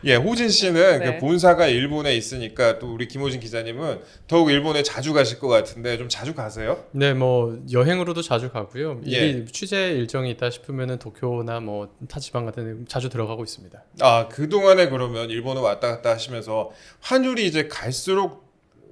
예, 호진 씨는 그 네. 본사가 일본에 있으니까 또 우리 김호진 기자님은 더욱 일본에 자주 가실 것 같은데 좀 자주 가세요? 네, 뭐 여행으로도 자주 가고요. 예. 일이 취재 일정이 있다 싶으면은 도쿄나 뭐 타지방 같은 데 자주 들어가고 있습니다. 아, 그동안에 그러면 일본을 왔다 갔다 하시면서 환율이 이제 갈수록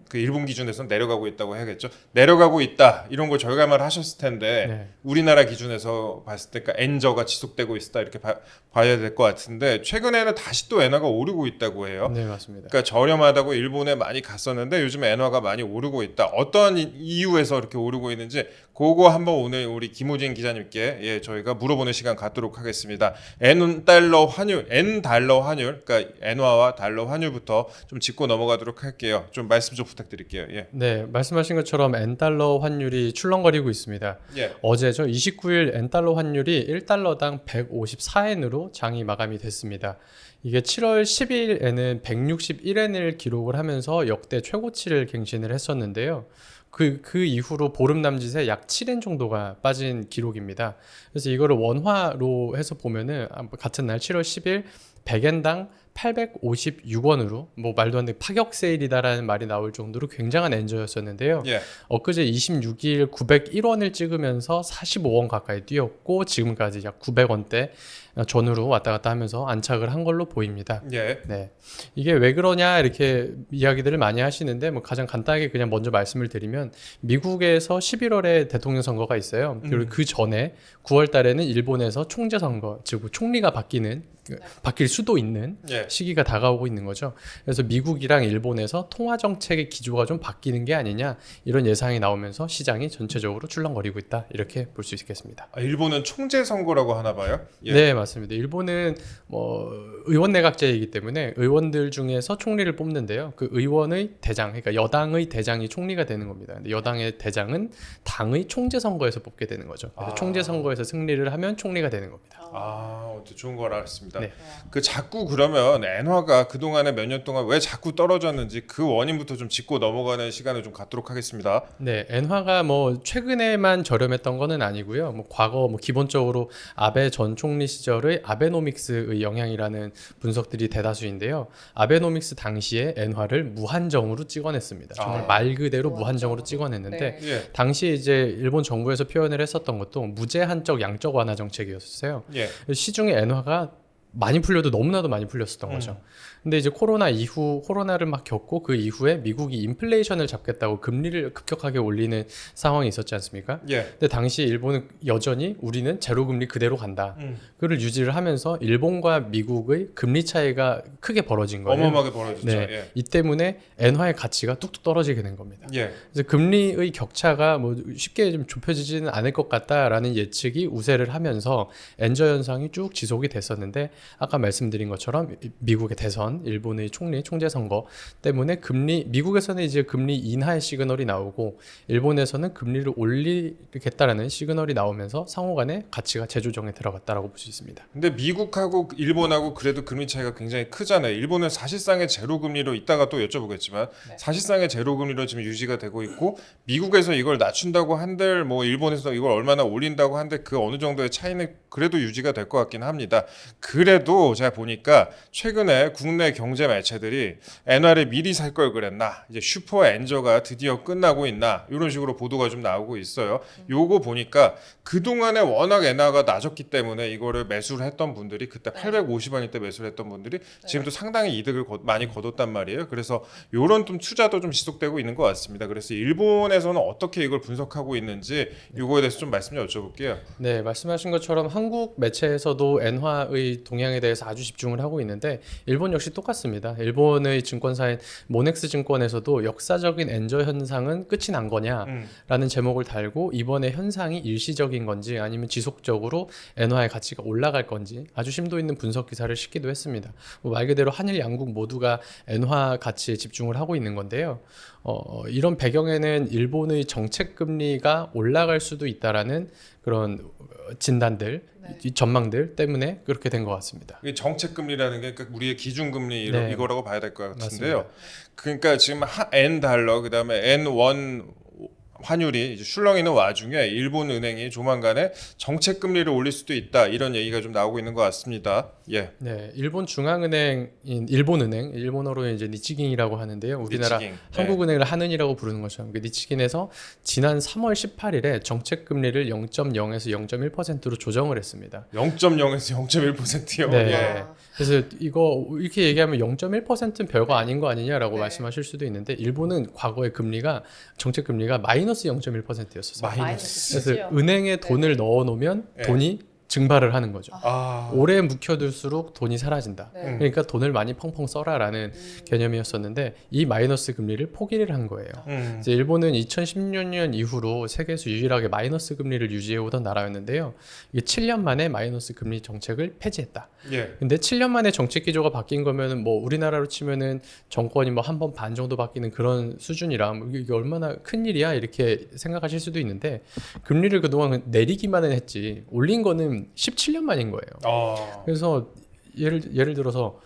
그 일본 기준에서는 내려가고 있다고 해야겠죠. 내려가고 있다 이런 걸 절감을 하셨을 텐데 네. 우리나라 기준에서 봤을 때 그러니까 엔저가 지속되고 있다 이렇게 봐야 될 것 같은데 최근에는 다시 또 엔화가 오르고 있다고 해요. 네, 맞습니다. 그러니까 저렴하다고 일본에 많이 갔었는데 요즘 엔화가 많이 오르고 있다. 어떤 이유에서 이렇게 오르고 있는지 그거 한번 오늘 우리 김호진 기자님께 예, 저희가 물어보는 시간 갖도록 하겠습니다. 엔 달러 환율, 그러니까 엔화와 달러 환율부터 좀 짚고 넘어가도록 할게요. 좀 말씀 좀 부탁드릴게요. 예. 네, 말씀하신 것처럼 엔달러 환율이 출렁거리고 있습니다. 예. 어제죠. 29일 엔달러 환율이 1달러당 154엔으로 장이 마감이 됐습니다. 이게 7월 10일에는 161엔을 기록을 하면서 역대 최고치를 갱신을 했었는데요. 그 이후로 보름 남짓에 약 7엔 정도가 빠진 기록입니다. 그래서 이거를 원화로 해서 보면은 같은 날 7월 10일 100엔당 856원으로 뭐 말도 안 되게 파격 세일이다라는 말이 나올 정도로 굉장한 엔저였었는데요. 예. 엊그제 26일 901원을 찍으면서 45원 가까이 뛰었고 지금까지 약 900원대 전후로 왔다 갔다 하면서 안착을 한 걸로 보입니다. 예. 네, 이게 왜 그러냐 이렇게 이야기들을 많이 하시는데 뭐 가장 간단하게 그냥 먼저 말씀을 드리면 미국에서 11월에 대통령 선거가 있어요. 그리고 그 전에 9월 달에는 일본에서 총재 선거, 즉 총리가 바뀔 수도 있는 예. 시기가 다가오고 있는 거죠. 그래서 미국이랑 일본에서 통화 정책의 기조가 좀 바뀌는 게 아니냐 이런 예상이 나오면서 시장이 전체적으로 출렁거리고 있다 이렇게 볼 수 있겠습니다. 아, 일본은 총재 선거라고 하나 봐요. 예. 네, 맞습니다. 일본은 뭐 의원 내각제이기 때문에 의원들 중에서 총리를 뽑는데요. 그 의원의 대장, 그러니까 여당의 대장이 총리가 되는 겁니다. 근데 여당의 대장은 당의 총재 선거에서 뽑게 되는 거죠. 그래서 총재 선거에서 승리를 하면 총리가 되는 겁니다. 아, 좋은 걸 알았습니다. 네. 그 자꾸 그러면 엔화가 그동안에 몇 년 동안 왜 자꾸 떨어졌는지 그 원인부터 좀 짚고 넘어가는 시간을 좀 갖도록 하겠습니다. 네, 엔화가 뭐 최근에만 저렴했던 거는 아니고요. 뭐 과거 뭐 기본적으로 아베 전 총리 시절의 아베노믹스의 영향이라는 분석들이 대다수인데요. 아베노믹스 당시에 엔화를 무한정으로 찍어냈습니다. 정말 말 그대로 무한정으로 찍어냈는데 네. 예. 당시에 이제 일본 정부에서 표현을 했었던 것도 무제한적 양적 완화 정책이었어요. 예. 시중에 엔화가 많이 풀려도 너무나도 많이 풀렸었던 거죠. 근데 이제 코로나를 막 겪고 그 이후에 미국이 인플레이션을 잡겠다고 금리를 급격하게 올리는 상황이 있었지 않습니까? 예. 근데 당시 일본은 여전히 우리는 제로 금리 그대로 간다. 그를 유지를 하면서 일본과 미국의 금리 차이가 크게 벌어진 거예요. 어마어마하게 벌어졌죠. 네, 예. 이 때문에 엔화의 가치가 뚝뚝 떨어지게 된 겁니다. 예. 그래서 금리의 격차가 뭐 쉽게 좀 좁혀지지는 않을 것 같다라는 예측이 우세를 하면서 엔저 현상이 쭉 지속이 됐었는데 아까 말씀드린 것처럼 미국의 대선, 일본의 총재 선거 때문에 미국에서는 이제 금리 인하의 시그널이 나오고 일본에서는 금리를 올리겠다라는 시그널이 나오면서 상호간의 가치가 재조정에 들어갔다라고 볼 수 있습니다. 근데 미국하고 일본하고 그래도 금리 차이가 굉장히 크잖아요. 일본은 사실상의 제로 금리로 이따가 또 여쭤보겠지만 사실상의 제로 금리로 지금 유지가 되고 있고 미국에서 이걸 낮춘다고 한들 뭐 일본에서 이걸 얼마나 올린다고 한들 그 어느 정도의 차이는 그래도 유지가 될 것 같긴 합니다. 그래도 제가 보니까 최근에 국내 경제 매체들이 엔화를 미리 살 걸 그랬나 이제 슈퍼 엔저가 드디어 끝나고 있나 이런 식으로 보도가 좀 나오고 있어요. 요거 보니까 그동안에 워낙 엔화가 낮았기 때문에 이거를 매수를 했던 분들이 그때 850원일 때 매수를 했던 분들이 지금도 상당히 이득을 많이 거뒀단 말이에요. 그래서 요런 좀 투자도 좀 지속되고 있는 것 같습니다. 그래서 일본에서는 어떻게 이걸 분석하고 있는지 요거에 대해서 좀 말씀 좀 여쭤볼게요. 네, 말씀하신 것처럼 한국 매체에서도 엔화의 동향에 대해서 아주 집중을 하고 있는데 일본 역시 똑같습니다. 일본의 증권사인 모넥스 증권에서도 역사적인 엔저 현상은 끝이 난 거냐라는 제목을 달고 이번에 현상이 일시적인 건지 아니면 지속적으로 엔화의 가치가 올라갈 건지 아주 심도 있는 분석 기사를 싣기도 했습니다. 말 그대로 한일 양국 모두가 엔화 가치에 집중을 하고 있는 건데요. 이런 배경에는 일본의 정책 금리가 올라갈 수도 있다라는 그런 진단들, 이 전망들 때문에 그렇게 된 것 같습니다. 이게 정책 금리라는 게 그러니까 우리의 기준 금리 네. 이거라고 봐야 될 것 같은데요. 맞습니다. 그러니까 지금 엔 달러 그다음에 엔 원 환율이 이제 술렁이는 와중에 일본 은행이 조만간에 정책 금리를 올릴 수도 있다 이런 얘기가 좀 나오고 있는 것 같습니다. 예. 네, 일본 중앙은행인 일본은행, 일본어로 이제 니치긴이라고 하는데요. 우리나라 니치긴. 한국은행을 한은이라고 부르는 것처럼 그 니치긴에서 지난 3월 18일에 정책 금리를 0.0에서 0.1%로 조정을 했습니다. 0.0에서 0.1%요. 네. 예. 그래서 이거 이렇게 얘기하면 0.1%는 별거 아닌 거 아니냐라고 네. 말씀하실 수도 있는데 일본은 과거에 금리가 정책 금리가 마이너스 0.1%였었어요. 마이너스. 그래서 은행에 돈을 넣어 놓으면 네. 돈이 증발을 하는 거죠. 아. 오래 묵혀둘수록 돈이 사라진다. 네. 그러니까 돈을 많이 펑펑 써라라는 개념이었었는데 이 마이너스 금리를 포기를 한 거예요. 이제 일본은 2016년 이후로 세계에서 유일하게 마이너스 금리를 유지해 오던 나라였는데요. 이게 7년 만에 마이너스 금리 정책을 폐지했다. 예. 근데 7년 만에 정책 기조가 바뀐 거면은 뭐 우리나라로 치면은 정권이 뭐 한 번 반 정도 바뀌는 그런 수준이라 뭐 이게 얼마나 큰 일이야 이렇게 생각하실 수도 있는데 금리를 그동안 내리기만은 했지 올린 거는 17년 만인 거예요. 아. 그래서 예를 들어서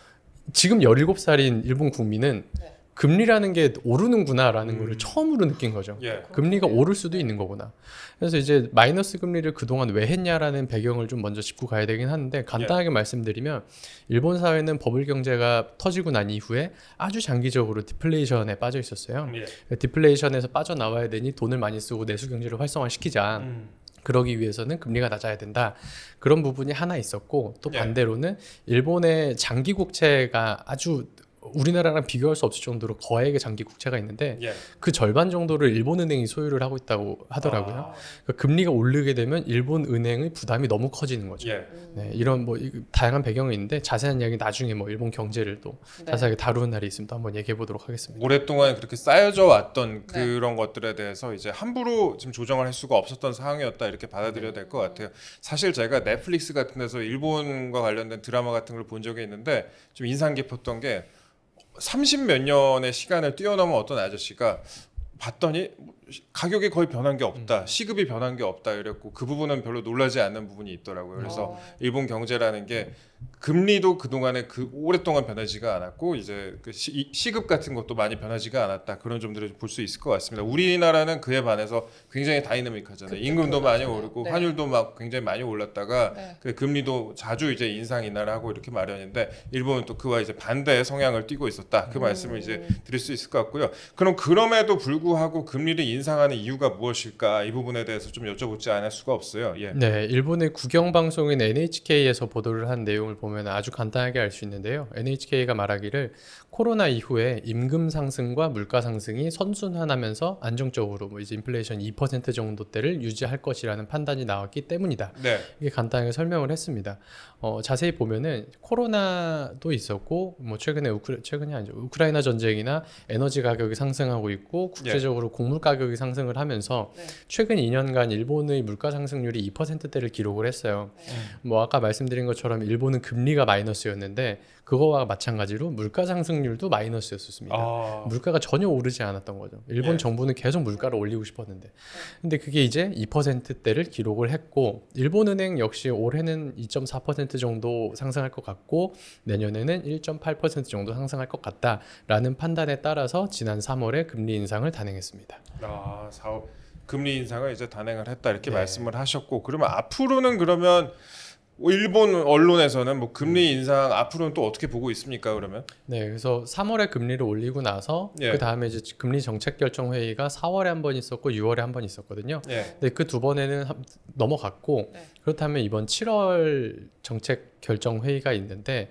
지금 17살인 일본 국민은 네. 금리라는 게 오르는구나라는 거를 처음으로 느낀 거죠. 예. 금리가 오를 수도 있는 거구나. 그래서 이제 마이너스 금리를 그동안 왜 했냐라는 배경을 좀 먼저 짚고 가야 되긴 하는데 간단하게 말씀드리면 일본 사회는 버블 경제가 터지고 난 이후에 아주 장기적으로 디플레이션에 빠져 있었어요. 예. 디플레이션에서 빠져나와야 되니 돈을 많이 쓰고 내수 경제를 활성화시키자. 그러기 위해서는 금리가 낮아야 된다. 그런 부분이 하나 있었고 또 예. 반대로는 일본의 장기 국채가 아주 우리나라랑 비교할 수 없을 정도로 거액의 장기 국채가 있는데 예. 그 절반 정도를 일본은행이 소유를 하고 있다고 하더라고요. 아. 그러니까 금리가 오르게 되면 일본은행의 부담이 너무 커지는 거죠. 예. 네, 이런 뭐 다양한 배경이 있는데 자세한 이야기 나중에 뭐 일본 경제를 또 네. 자세하게 다루는 날이 있으면 또 한번 얘기해 보도록 하겠습니다. 오랫동안 그렇게 쌓여져 왔던 네. 그런 것들에 대해서 이제 함부로 지금 조정을 할 수가 없었던 상황이었다 이렇게 받아들여야 될 것 같아요. 사실 제가 넷플릭스 같은 데서 일본과 관련된 드라마 같은 걸 본 적이 있는데 좀 인상 깊었던 게 30몇 년의 시간을 뛰어넘은 어떤 아저씨가 봤더니 가격이 거의 변한 게 없다, 시급이 변한 게 없다 이랬고 그 부분은 별로 놀라지 않는 부분이 있더라고요. 그래서 일본 경제라는 게 금리도 그동안에 그 오랫동안 변하지가 않았고 이제 그 시급 같은 것도 많이 변하지가 않았다 그런 점들을 볼 수 있을 것 같습니다. 우리나라는 그에 반해서 굉장히 다이내믹하잖아요. 그쵸, 임금도 많이 맞아요. 오르고 네. 환율도 막 굉장히 많이 올랐다가 네. 그 금리도 자주 이제 인상 인하를 하고 이렇게 마련인데 일본은 또 그와 이제 반대의 성향을 띠고 있었다. 그 말씀을 이제 드릴 수 있을 것 같고요. 그럼 그럼에도 불구하고 금리를 인상하는 이유가 무엇일까? 이 부분에 대해서 좀 여쭤보지 않을 수가 없어요. 예. 네, 일본의 국영 방송인 NHK에서 보도를 한 내용을 보면 아주 간단하게 알 수 있는데요. NHK가 말하기를 코로나 이후에 임금 상승과 물가 상승이 선순환하면서 안정적으로 뭐 이제 인플레이션 2% 정도대를 유지할 것이라는 판단이 나왔기 때문이다. 네. 이게 간단하게 설명을 했습니다. 자세히 보면은 코로나도 있었고 뭐 최근이 아니죠. 우크라이나 전쟁이나 에너지 가격이 상승하고 있고 국제적으로 곡물 가격이 상승을 하면서 네. 최근 2년간 일본의 물가 상승률이 2%대를 기록을 했어요. 뭐 아까 말씀드린 것처럼 일본은 금리가 마이너스였는데 그거와 마찬가지로 물가 상승률도 마이너스였었습니다. 아. 물가가 전혀 오르지 않았던 거죠. 일본 예. 정부는 계속 물가를 올리고 싶었는데. 근데 그게 이제 2%대를 기록을 했고 일본은행 역시 올해는 2.4% 정도 상승할 것 같고 내년에는 1.8% 정도 상승할 것 같다라는 판단에 따라서 지난 3월에 금리 인상을 단행했습니다. 아, 금리 인상을 이제 단행을 했다 이렇게 네. 말씀을 하셨고 그러면 앞으로는 그러면 일본 언론에서는 뭐 금리 인상 앞으로는 또 어떻게 보고 있습니까? 그러면 네, 그래서 3월에 금리를 올리고 나서 예. 그 다음에 이제 금리 정책 결정 회의가 4월에 한 번 있었고 6월에 한 번 있었거든요. 예. 근데 그 두 번에는 넘어갔고 네. 그렇다면 이번 7월 정책 결정 회의가 있는데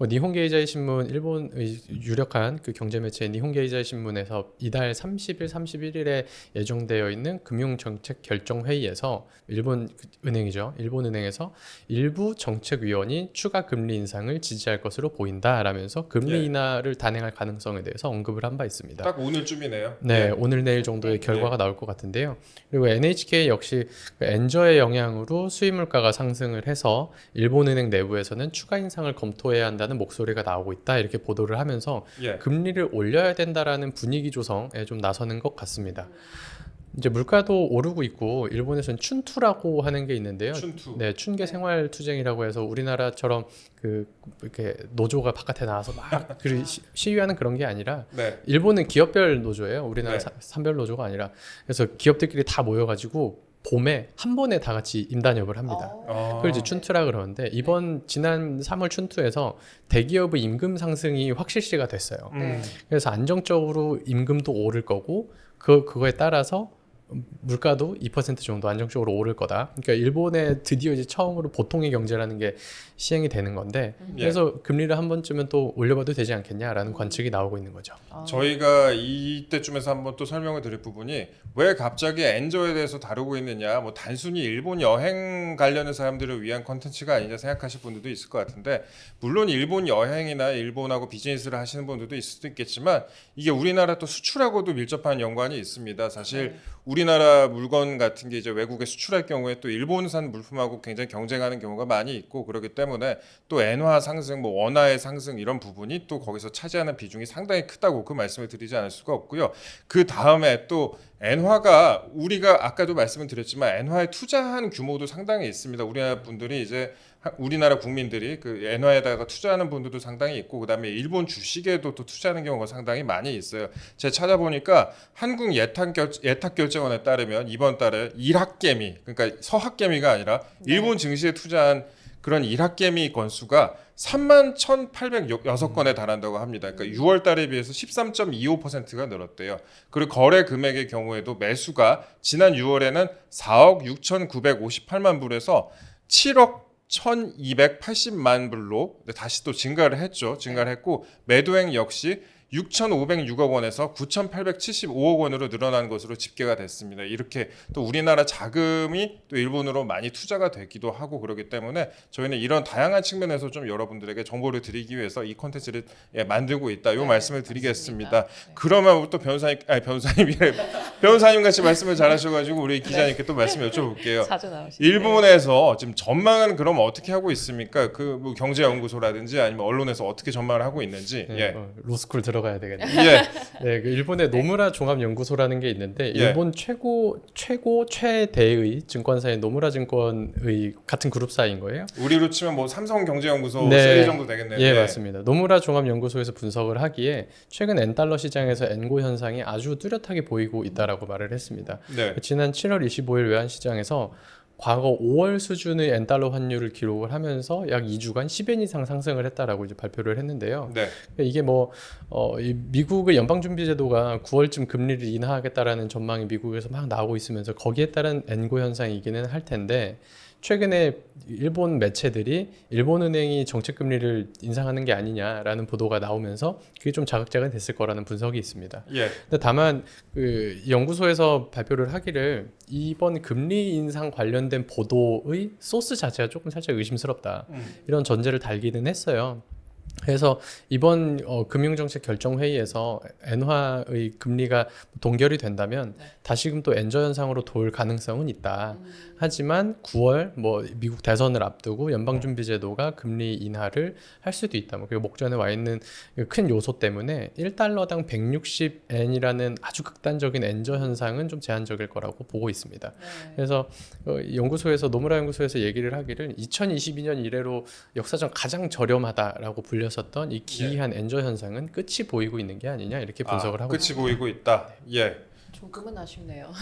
니혼게이자이 신문 일본의 유력한 그 경제 매체 니혼게이자이 신문에서 이달 30일, 31일에 예정되어 있는 금융 정책 결정 회의에서 일본 은행이죠. 일본 은행에서 일부 정책위원이 추가 금리 인상을 지지할 것으로 보인다라면서 금리 예. 인하를 단행할 가능성에 대해서 언급을 한 바 있습니다. 딱 오늘쯤이네요. 네, 오늘 내일 정도의 결과가 나올 것 같은데요. 그리고 NHK 역시 그 엔저의 영향으로 수입 물가가 상승을 해서 일본은행 내부에서는 추가 인상을 검토해야 한다는 목소리가 나오고 있다 이렇게 보도를 하면서 예. 금리를 올려야 된다라는 분위기 조성에 좀 나서는 것 같습니다. 이제 물가도 오르고 있고 일본에서는 춘투라고 하는 게 있는데요. 춘투. 네, 춘계 생활 투쟁이라고 해서 우리나라처럼 그 이렇게 노조가 바깥에 나와서 막 시위하는 그런 게 아니라 네. 일본은 기업별 노조예요. 우리나라 네. 산별 노조가 아니라 그래서 기업들끼리 다 모여가지고 봄에 한 번에 다 같이 임단협을 합니다. 그걸 이제 춘투라 그러는데 지난 3월 춘투에서 대기업의 임금 상승이 확실시가 됐어요. 그래서 안정적으로 임금도 오를 거고 그거에 따라서 물가도 2% 정도 안정적으로 오를 거다. 그러니까 일본에 드디어 이제 처음으로 보통의 경제라는 게 시행이 되는 건데 그래서 금리를 한 번쯤은 또 올려봐도 되지 않겠냐라는 관측이 나오고 있는 거죠. 저희가 이때쯤에서 한번 또 설명을 드릴 부분이 왜 갑자기 엔저에 대해서 다루고 있느냐, 뭐 단순히 일본 여행 관련된 사람들을 위한 컨텐츠가 아니냐 생각하실 분들도 있을 것 같은데, 물론 일본 여행이나 일본하고 비즈니스를 하시는 분들도 있을 수도 있겠지만 이게 우리나라 또 수출하고도 밀접한 연관이 있습니다. 사실 우리나라 물건 같은 게 이제 외국에 수출할 경우에 또 일본산 물품하고 굉장히 경쟁하는 경우가 많이 있고, 그렇기 때문에 또 엔화 상승, 뭐 원화의 상승 이런 부분이 또 거기서 차지하는 비중이 상당히 크다고 그 말씀을 드리지 않을 수가 없고요. 그 다음에 또 엔화가 우리가 아까도 말씀을 드렸지만 엔화에 투자한 규모도 상당히 있습니다. 우리나라 분들이 이제 우리나라 국민들이 그 엔화에다가 투자하는 분들도 상당히 있고, 그다음에 일본 주식에도 또 투자하는 경우가 상당히 많이 있어요. 제가 찾아보니까 한국 예탁결제원에 따르면 이번 달에 일학개미, 그러니까 서학개미가 아니라 일본 증시에 투자한 그런 일학개미 건수가 31,806건에 달한다고 합니다. 그러니까 6월 달에 비해서 13.25%가 늘었대요. 그리고 거래 금액의 경우에도 매수가 지난 6월에는 4억 6,958만 불에서 7억 1,280만 불로 다시 또 증가를 했죠. 증가를 했고, 매도액 역시 6,506억 원에서 9,875억 원으로 늘어난 것으로 집계가 됐습니다. 이렇게 또 우리나라 자금이 또 일본으로 많이 투자가 되기도 하고, 그렇기 때문에 저희는 이런 다양한 측면에서 좀 여러분들에게 정보를 드리기 위해서 이 콘텐츠를 만들고 있다. 이 말씀을 드리겠습니다. 그러면 또 변호사님 같이 말씀을 잘하셔가지고 우리 기자님께 또 말씀 여쭤볼게요. 자주 나오시죠. 일본에서 지금 전망은 그럼 어떻게 하고 있습니까? 뭐 경제연구소라든지 아니면 언론에서 어떻게 전망을 하고 있는지. 로스쿨 들어가야 되겠네요. 네, 그 일본의 노무라 종합연구소라는 게 있는데 일본 최대의 증권사인 노무라 증권의 같은 그룹사인 거예요. 우리로 치면 뭐 삼성경제연구소 네. 세이 정도 되겠네요. 예, 맞습니다. 노무라 종합연구소에서 분석을 하기에 최근 엔달러 시장에서 엔고 현상이 아주 뚜렷하게 보이고 있다라고 말을 했습니다. 네. 지난 7월 25일 외환시장에서 과거 5월 수준의 엔달러 환율을 기록을 하면서 약 2주간 10엔 이상 상승을 했다라고 이제 발표를 했는데요. 네. 이게 이 미국의 연방준비제도가 9월쯤 금리를 인하하겠다라는 전망이 미국에서 막 나오고 있으면서 거기에 따른 엔고 현상이기는 할 텐데, 최근에 일본 매체들이 일본은행이 정책금리를 인상하는 게 아니냐라는 보도가 나오면서 그게 좀 자극제가 됐을 거라는 분석이 있습니다. 근데 다만 그 연구소에서 발표를 하기를 이번 금리 인상 관련된 보도의 소스 자체가 조금 살짝 의심스럽다, 이런 전제를 달기는 했어요. 그래서 이번 금융정책 결정회의에서 엔화의 금리가 동결이 된다면 다시금 또 엔저 현상으로 돌 가능성은 있다. 하지만 9월 미국 대선을 앞두고 연방준비제도가 금리 인하를 할 수도 있다. 그리고 목전에 와 있는 큰 요소 때문에 1달러당 160엔이라는 아주 극단적인 엔저 현상은 좀 제한적일 거라고 보고 있습니다. 그래서 노무라 연구소에서 얘기를 하기를 2022년 이래로 역사상 가장 저렴하다라고 불렸었던 이 기이한 엔저 현상은 끝이 보이고 있는 게 아니냐, 이렇게 분석을 하고 끝이 있습니다. 보이고 있다. 조금은 아쉽네요.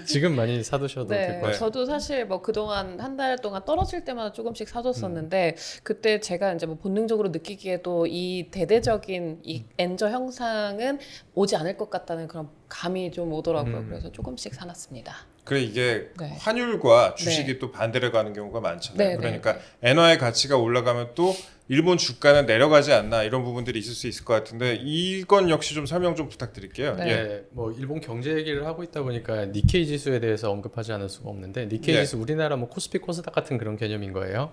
지금 많이 사두셔도 될 것 같아요. 저도 사실 그동안 한 달 동안 떨어질 때마다 조금씩 사뒀었는데 그때 제가 이제 본능적으로 느끼기에도 이 대대적인 이 엔저 형상은 오지 않을 것 같다는 그런 감이 좀 오더라고요. 그래서 조금씩 사놨습니다. 그래, 이게 환율과 주식이 또 반대로 가는 경우가 많잖아요. 그러니까 엔화의 가치가 올라가면 또 일본 주가는 내려가지 않나, 이런 부분들이 있을 수 있을 것 같은데 이건 역시 좀 설명 좀 부탁드릴게요. 일본 경제 얘기를 하고 있다 보니까 니케이 지수에 대해서 언급하지 않을 수가 없는데, 니케이 지수 우리나라 코스피 코스닥 같은 그런 개념인 거예요.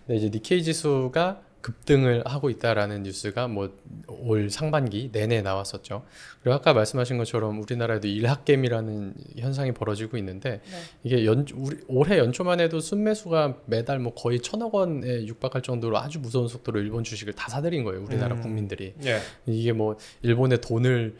근데 이제 니케이 지수가 급등을 하고 있다라는 뉴스가 올 상반기 내내 나왔었죠. 그리고 아까 말씀하신 것처럼 우리나라에도 일학개미라는 현상이 벌어지고 있는데 이게 올해 연초만 해도 순매수가 매달 거의 1,000억 원에 육박할 정도로 아주 무서운 속도로 일본 주식을 다 사들인 거예요. 우리나라 국민들이. 이게 일본의 돈을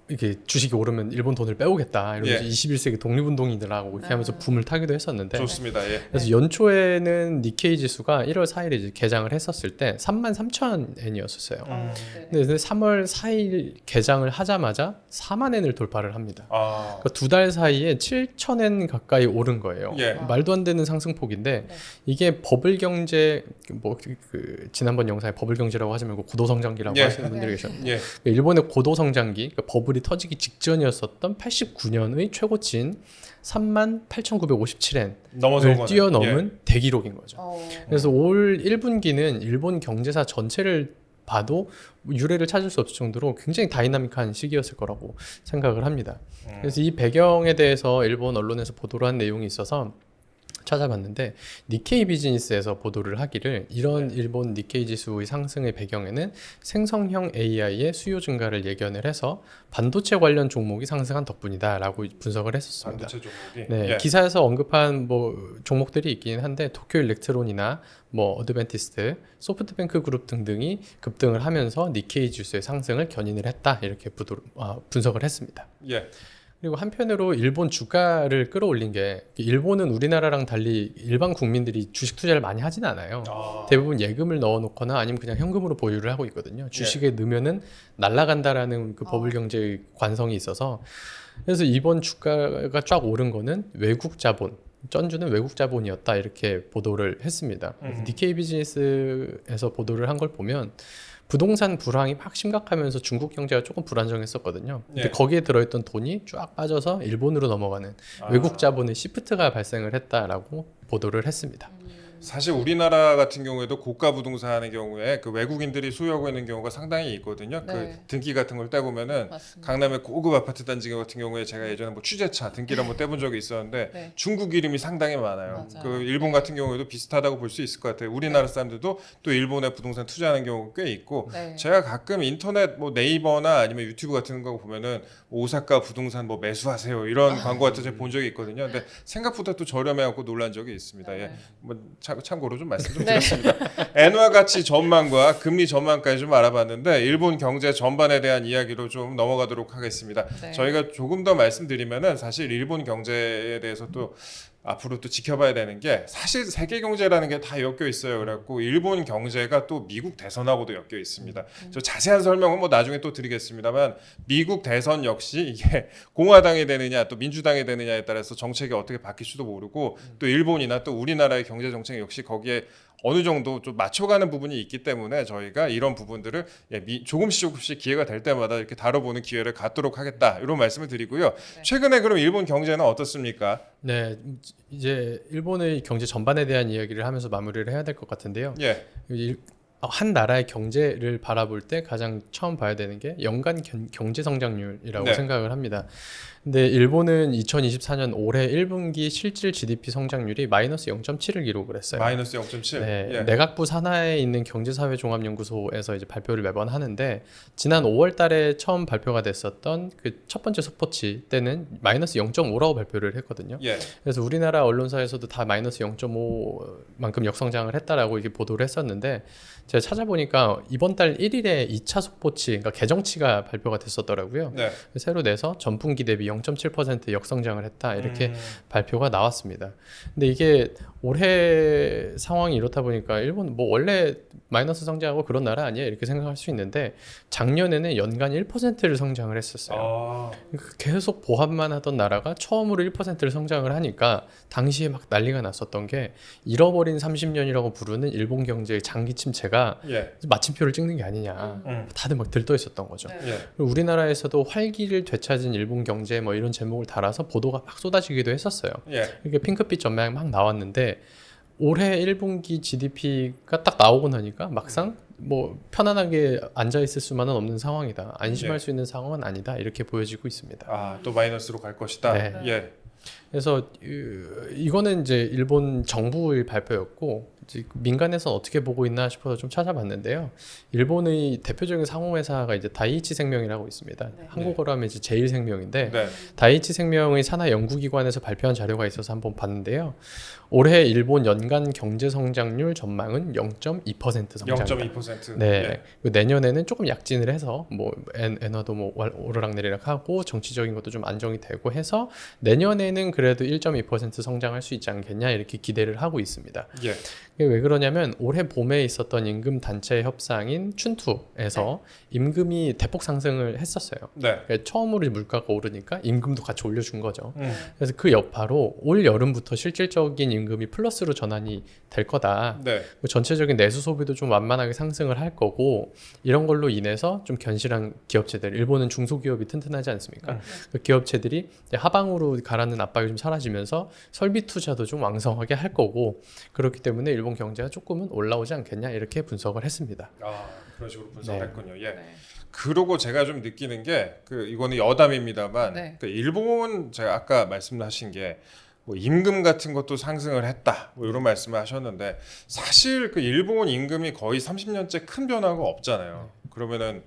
이게 주식이 오르면 일본 돈을 빼오겠다 이러면서 예. 21세기 독립운동이더라고 이렇게 하면서 붐을 타기도 했었는데 좋습니다. 예. 그래서 연초에는 니케이 지수가 1월 4일에 이제 개장을 했었을 때 33,000엔이었었어요. 네. 근데 3월 4일 개장을 하자마자 40,000엔을 돌파를 합니다. 아, 그러니까 2달 사이에 7,000엔 가까이 오른 거예요. 예. 말도 안 되는 상승폭인데 네. 이게 버블 경제 뭐 그 지난번 영상에 버블 경제라고 하지 말고 고도 성장기라고 예. 하시는 분들이 네. 계셨는데 예. 일본의 고도 성장기, 그러니까 버블이 터지기 직전이었었던 89년의 최고치인 38,957엔을 넘어선 거네. 뛰어넘은 대기록인 거죠. 어. 그래서 올 1분기는 일본 경제사 전체를 봐도 유례를 찾을 수 없을 정도로 굉장히 다이나믹한 시기였을 거라고 생각을 합니다. 그래서 이 배경에 대해서 일본 언론에서 보도를 한 내용이 있어서 찾아봤는데 니케이 비즈니스에서 보도를 하기를 이런 일본 니케이 지수의 상승의 배경에는 생성형 AI의 수요 증가를 예견을 해서 반도체 관련 종목이 상승한 덕분이다라고 분석을 했었습니다. 반도체 종목이. 네, 예. 기사에서 언급한 뭐 종목들이 있긴 한데 도쿄 일렉트론이나 뭐 어드벤티스트, 소프트뱅크 그룹 등등이 급등을 하면서 니케이 지수의 상승을 견인을 했다 이렇게 분석을 했습니다. 예. 그리고 한편으로 일본 주가를 끌어올린 게 일본은 우리나라랑 달리 일반 국민들이 주식 투자를 많이 하진 않아요. 아. 대부분 예금을 넣어놓거나 아니면 그냥 현금으로 보유를 하고 있거든요. 주식에 넣으면은 날아간다라는 그 버블 경제의 관성이 있어서 그래서 이번 주가가 쫙 오른 거는 외국 자본 전주는 외국 자본이었다 이렇게 보도를 했습니다. 니케이 비즈니스에서 보도를 한 걸 보면 부동산 불황이 막 심각하면서 중국 경제가 조금 불안정했었거든요. 근데 예. 거기에 들어있던 돈이 쫙 빠져서 일본으로 넘어가는 아. 외국 자본의 시프트가 발생을 했다라고 보도를 했습니다. 사실 우리나라 같은 경우에도 고가 부동산의 경우에 그 외국인들이 소유하고 있는 경우가 상당히 있거든요. 네. 그 등기 같은 걸 떼보면은 맞습니다. 강남의 고급 아파트 단지 같은 경우에 제가 예전에 뭐 취재차 등기를 한번 떼본 적이 있었는데 네. 중국 이름이 상당히 많아요. 맞아요. 그 일본 같은 경우에도 비슷하다고 볼 수 있을 것 같아요. 우리나라 사람들도 또 일본에 부동산 투자하는 경우가 꽤 있고 네. 제가 가끔 인터넷 뭐 네이버나 아니면 유튜브 같은 거 보면은 오사카 부동산 뭐 매수하세요 이런 광고 같은 거 제가 본 적이 있거든요. 근데 생각보다 또 저렴해갖고 놀란 적이 있습니다. 예. 네. 뭐 참고로 좀 말씀 좀 네. 드렸습니다. 엔화 가치 전망과 금리 전망까지 좀 알아봤는데 일본 경제 전반에 대한 이야기로 좀 넘어가도록 하겠습니다. 네. 저희가 조금 더 말씀드리면은 사실 일본 경제에 대해서 또 앞으로 또 지켜봐야 되는 게 사실 세계 경제라는 게 다 엮여 있어요. 그래갖고 일본 경제가 또 미국 대선하고도 엮여 있습니다. 저 자세한 설명은 뭐 나중에 또 드리겠습니다만 미국 대선 역시 이게 공화당이 되느냐 또 민주당이 되느냐에 따라서 정책이 어떻게 바뀔지도 모르고 또 일본이나 또 우리나라의 경제 정책 역시 거기에 어느 정도 좀 맞춰가는 부분이 있기 때문에 저희가 이런 부분들을 조금씩 기회가 될 때마다 이렇게 다뤄보는 기회를 갖도록 하겠다 이런 말씀을 드리고요. 네. 최근에 그럼 일본 경제는 어떻습니까? 네, 이제 일본의 경제 전반에 대한 이야기를 하면서 마무리를 해야 될 것 같은데요. 예, 한 나라의 경제를 바라볼 때 가장 처음 봐야 되는 게 연간 경제 성장률이라고 네. 생각을 합니다. 근데 일본은 2024년 올해 1분기 실질 GDP 성장률이 마이너스 0.7을 기록을 했어요. 마이너스 0.7. 네, 예. 내각부 산하에 있는 경제사회종합연구소에서 이제 발표를 매번 하는데 지난 5월달에 처음 발표가 됐었던 그 첫 번째 속보치 때는 마이너스 0.5라고 발표를 했거든요. 예. 그래서 우리나라 언론사에서도 다 마이너스 0.5만큼 역성장을 했다라고 이게 보도를 했었는데 제가 찾아보니까 이번 달 1일에 2차 속보치, 그러니까 개정치가 발표가 됐었더라고요. 네. 새로 내서 전분기 대비 0.7% 역성장을 했다 이렇게 발표가 나왔습니다. 근데 이게 올해 상황이 이렇다 보니까 일본 뭐 원래 마이너스 성장하고 그런 나라 아니에요 이렇게 생각할 수 있는데 작년에는 연간 1%를 성장을 했었어요. 아, 계속 보합만 하던 나라가 처음으로 1%를 성장을 하니까 당시에 막 난리가 났었던 게 잃어버린 30년이라고 부르는 일본 경제의 장기 침체가 예. 마침표를 찍는 게 아니냐 다들 막 들떠 있었던 거죠. 네. 예. 그리고 우리나라에서도 활기를 되찾은 일본 경제 뭐 이런 제목을 달아서 보도가 막 쏟아지기도 했었어요. 예. 이게 핑크빛 전망이 막 나왔는데 올해 1분기 GDP가 딱 나오고 나니까 막상 뭐 편안하게 앉아 있을 수만은 없는 상황이다. 안심할 네. 수 있는 상황은 아니다. 이렇게 보여지고 있습니다. 아, 또 마이너스로 갈 것이다. 네. 예. 그래서 이거는 이제 일본 정부의 발표였고 이제 민간에서 어떻게 보고 있나 싶어서 좀 찾아봤는데요. 일본의 대표적인 상호회사가 이제 다이이치 생명이라고 있습니다. 네. 한국어로 하면 이제 제일생명인데 네. 다이이치 생명의 산하 연구기관에서 발표한 자료가 있어서 한번 봤는데요. 올해 일본 연간 경제 성장률 전망은 0.2% 성장이다. 0.2%. 네. 예. 그리고 내년에는 조금 약진을 해서 뭐 엔화도 뭐 오르락내리락 하고 정치적인 것도 좀 안정이 되고 해서 내년에는 그래도 1.2% 성장할 수 있지 않겠냐 이렇게 기대를 하고 있습니다. 예. 이게 왜 그러냐면 올해 봄에 있었던 임금 단체 협상인 춘투에서 임금이 대폭 상승을 했었어요. 네. 그러니까 처음으로 물가가 오르니까 임금도 같이 올려준 거죠. 음. 그래서 그 여파로 올 여름부터 실질적인 임금이 플러스로 전환이 될 거다. 네. 전체적인 내수 소비도 좀 완만하게 상승을 할 거고 이런 걸로 인해서 좀 견실한 기업체들, 일본은 중소기업이 튼튼하지 않습니까? 그 기업체들이 이제 하방으로 가라는 압박이 좀 사라지면서 설비 투자도 좀 왕성하게 할 거고 그렇기 때문에 일본 경제가 조금은 올라오지 않겠냐 이렇게 분석을 했습니다. 아, 그런 식으로 분석을 네. 했군요. 예. 네. 그러고 제가 좀 느끼는 게 이거는 여담입니다만 네. 일본 제가 아까 말씀하신 게 뭐 임금 같은 것도 상승을 했다 뭐 이런 말씀을 하셨는데 사실 그 일본 임금이 거의 30년째 큰 변화가 없잖아요. 그러면은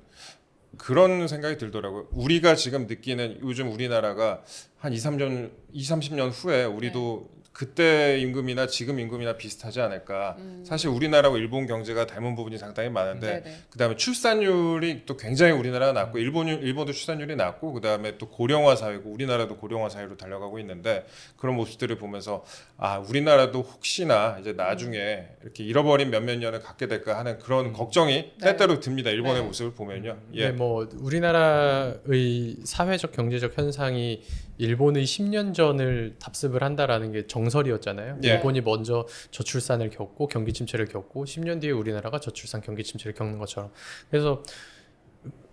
그런 생각이 들더라고요. 우리가 지금 느끼는 요즘 우리나라가 한 30년 후에 우리도 그때 임금이나 지금 임금이나 비슷하지 않을까. 사실 우리나라와 일본 경제가 닮은 부분이 상당히 많은데 네네. 그다음에 출산율이 또 굉장히 우리나라가 낮고 일본도 출산율이 낮고 그다음에 또 고령화 사회고 우리나라도 고령화 사회로 달려가고 있는데 그런 모습들을 보면서 아 우리나라도 혹시나 이제 나중에 이렇게 잃어버린 몇몇 년을 갖게 될까 하는 그런 걱정이 네. 때때로 듭니다. 일본의 네. 모습을 보면요. 네, 예. 뭐 우리나라의 사회적 경제적 현상이 일본의 10년 전을 답습을 한다라는 게 정설이었잖아요. 예. 일본이 먼저 저출산을 겪고 경기 침체를 겪고 10년 뒤에 우리나라가 저출산 경기 침체를 겪는 것처럼. 그래서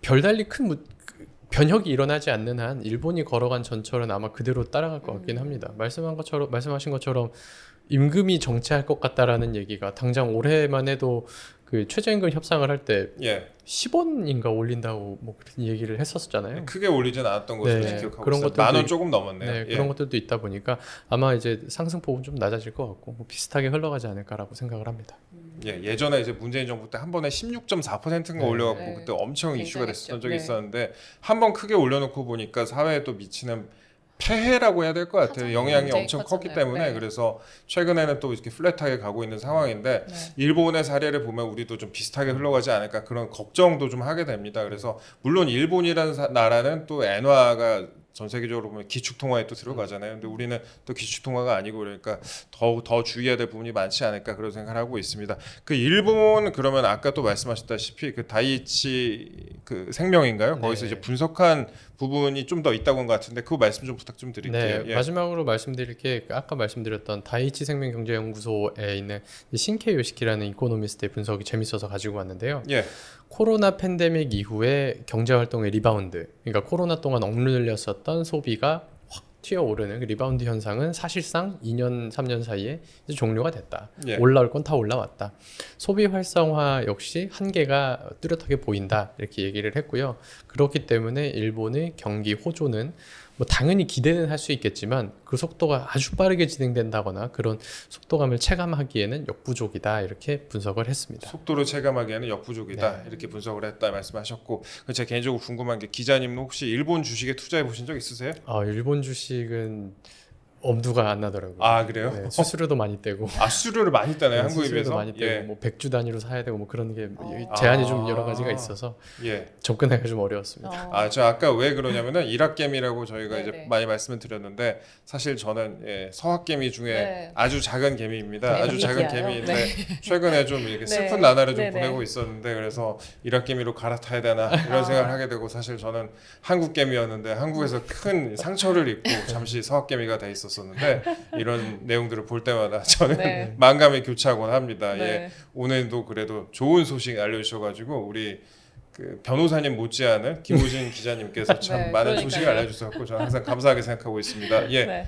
별달리 큰 변혁이 일어나지 않는 한 일본이 걸어간 전철은 아마 그대로 따라갈 것 같긴 합니다. 말씀하신 것처럼 임금이 정체할 것 같다라는 얘기가 당장 올해만 해도 그 최저임금 협상을 할 때 예. 10원인가 올린다고 뭐 그런 얘기를 했었잖아요. 크게 올리진 않았던 것으로 네, 기억하고 그런 있어요. 것들도 10,000원 조금 넘었네요. 네, 예. 그런 것들도 있다 보니까 아마 이제 상승폭은 좀 낮아질 것 같고 뭐 비슷하게 흘러가지 않을까라고 생각을 합니다. 예전에 이제 문재인 정부 때 한 번에 16.4%인가 네. 올려갖고 네. 그때 엄청 이슈가 됐었던 굉장했죠. 적이 네. 있었는데 한 번 크게 올려놓고 보니까 사회에 또 미치는 폐해라고 해야 될 것 같아요. 커졌네요. 영향이 굉장히 엄청 커졌네요. 컸기 때문에 네. 그래서 최근에는 또 이렇게 플랫하게 가고 있는 상황인데 네. 일본의 사례를 보면 우리도 좀 비슷하게 흘러가지 않을까 그런 걱정도 좀 하게 됩니다. 그래서 물론 일본이라는 나라는 또 엔화가 전 세계적으로 보면 기축통화에 또 들어가잖아요. 근데 우리는 또 기축통화가 아니고 그러니까 더 주의해야 될 부분이 많지 않을까 그런 생각을 하고 있습니다. 그 일본 그러면 아까 또 말씀하셨다시피 그 다이이치 그 생명인가요? 거기서 네. 이제 분석한 부분이 좀 더 있다고 한 것 같은데 그 말씀 좀 부탁 좀 드릴게요. 네, 예. 마지막으로 말씀드릴 게 아까 말씀드렸던 다이치 생명경제연구소에 있는 신케 요시키라는 이코노미스트의 분석이 재밌어서 가지고 왔는데요. 예. 코로나 팬데믹 이후에 경제 활동의 리바운드, 그러니까 코로나 동안 억눌렸었던 소비가 확 튀어오르는 그 리바운드 현상은 사실상 2년, 3년 사이에 이제 종료가 됐다. 예. 올라올 건 다 올라왔다. 소비 활성화 역시 한계가 뚜렷하게 보인다. 이렇게 얘기를 했고요. 그렇기 때문에 일본의 경기 호조는 뭐 당연히 기대는 할 수 있겠지만 그 속도가 아주 빠르게 진행된다거나 그런 속도감을 체감하기에는 역부족이다. 이렇게 분석을 했습니다. 속도를 체감하기에는 역부족이다 네. 이렇게 분석을 했다 말씀하셨고 제가 개인적으로 궁금한 게 기자님은 혹시 일본 주식에 투자해 보신 적 있으세요? 일본 주식은 엄두가 안 나더라고요. 아 그래요? 네, 수수료도 많이 떼고 아 수수료를 많이 따나요 한국에 수수료도 비해서? 많이 떼고 예. 뭐 100주 단위로 사야 되고 뭐 그런 게 제한이 좀 여러 가지가 있어서 예. 접근하기가 좀 어려웠습니다. 아, 저 아까 왜 그러냐면은 일학개미라고 저희가 이제 네네. 많이 말씀을 드렸는데 사실 저는 서학개미 중에 네. 아주 작은 개미입니다. 네, 아주 작은 개미기야요. 개미인데 최근에 좀 이렇게 네. 슬픈 나날을 좀 네네. 보내고 있었는데 그래서 일학개미로 갈아타야 되나 이런 생각을 하게 되고 사실 저는 한국개미였는데 한국에서 큰 상처를 입고 잠시 서학개미가 돼 있었었는데 이런 내용들을 볼 때마다 저는 네. 만감이 교차곤 합니다. 네. 예. 오늘도 그래도 좋은 소식 알려주셔가지고 우리 그 변호사님 못지않은 김우진 기자님께서 참 네, 많은 그러니까요. 소식을 알려주셔서 저는 항상 감사하게 생각하고 있습니다. 예. 네.